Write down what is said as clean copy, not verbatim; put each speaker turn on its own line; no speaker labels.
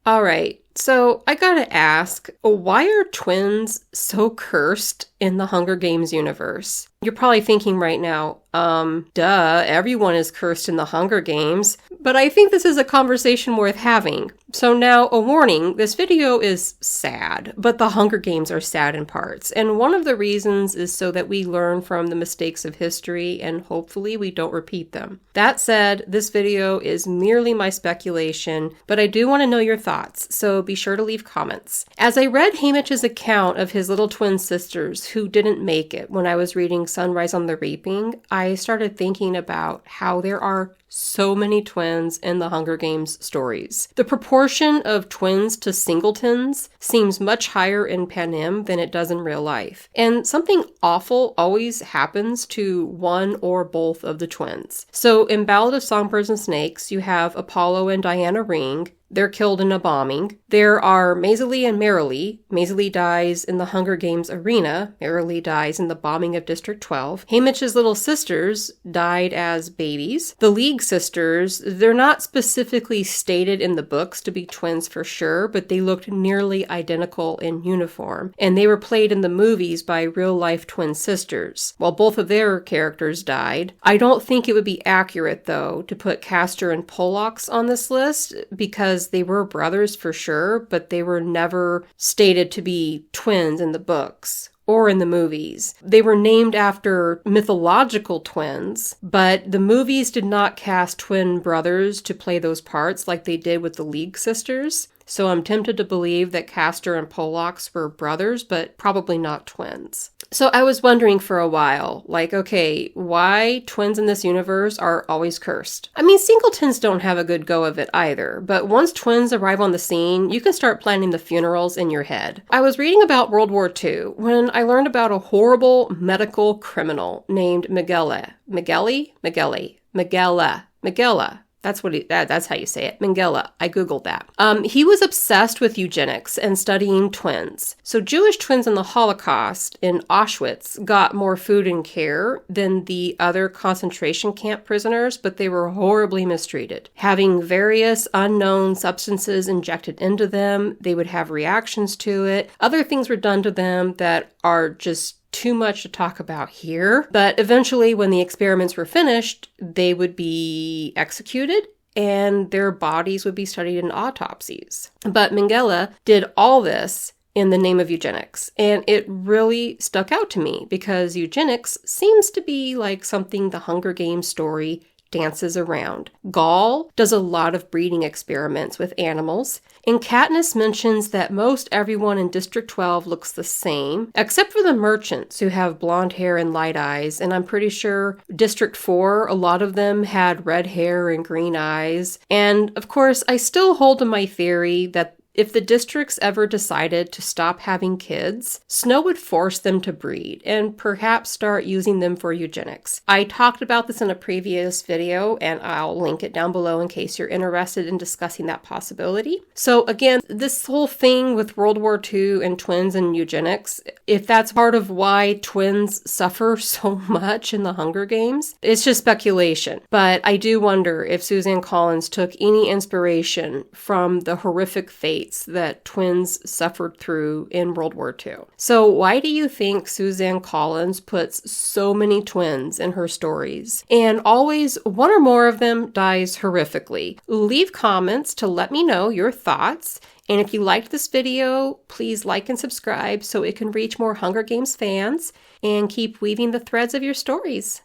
All right. So I gotta ask, why are twins so cursed in the Hunger Games universe? You're probably thinking right now, duh, everyone is cursed in the Hunger Games. But I think this is a conversation worth having. So now, a warning, this video is sad, but the Hunger Games are sad in parts. And one of the reasons is so that we learn from the mistakes of history and hopefully we don't repeat them. That said, this video is merely my speculation, but I do want to know your thoughts, so be sure to leave comments. As I read Haymitch's account of his little twin sisters who didn't make it when I was reading Sunrise on the Reaping, I started thinking about how there are so many twins in the Hunger Games stories. The proportion of twins to singletons seems much higher in Panem than it does in real life. And something awful always happens to one or both of the twins. So in Ballad of Songbirds and Snakes, you have Apollo and Diana Ring. They're killed in a bombing. There are MAYSILEE and MAYSILEE. MAYSILEE dies in the Hunger Games arena. MAYSILEE dies in the bombing of District 12. Haymitch's little sisters died as babies. The League sisters, they're not specifically stated in the books to be twins for sure, but they looked nearly identical in uniform. And they were played in the movies by real-life twin sisters. While both of their characters died, I don't think it would be accurate, though, to put Castor and Pollux on this list because they were brothers for sure, but they were never stated to be twins in the books or in the movies. They were named after mythological twins, but the movies did not cast twin brothers to play those parts like they did with the League sisters. So I'm tempted to believe that Castor and Pollux were brothers, but probably not twins. So I was wondering for a while, like, okay, why twins in this universe are always cursed? I mean, singletons don't have a good go of it either, but once twins arrive on the scene, you can start planning the funerals in your head. I was reading about World War II when I learned about a horrible medical criminal named Mengele. Mengele. That's how you say it. Mengele. I Googled that. He was obsessed with eugenics and studying twins. So Jewish twins in the Holocaust in Auschwitz got more food and care than the other concentration camp prisoners, but they were horribly mistreated. Having various unknown substances injected into them, they would have reactions to it. Other things were done to them that are just too much to talk about here, but eventually when the experiments were finished, they would be executed and their bodies would be studied in autopsies. But Mengele did all this in the name of eugenics, and it really stuck out to me because eugenics seems to be like something the Hunger Games story dances around. Gall does a lot of breeding experiments with animals, and Katniss mentions that most everyone in District 12 looks the same, except for the merchants who have blonde hair and light eyes, and I'm pretty sure District 4, a lot of them had red hair and green eyes. And of course, I still hold to my theory that if the districts ever decided to stop having kids, Snow would force them to breed and perhaps start using them for eugenics. I talked about this in a previous video and I'll link it down below in case you're interested in discussing that possibility. So again, this whole thing with World War II and twins and eugenics, if that's part of why twins suffer so much in the Hunger Games, it's just speculation. But I do wonder if Suzanne Collins took any inspiration from the horrific fate that twins suffered through in World War II. So why do you think Suzanne Collins puts so many twins in her stories? And always one or more of them dies horrifically. Leave comments to let me know your thoughts. And if you liked this video, please like and subscribe so it can reach more Hunger Games fans and keep weaving the threads of your stories.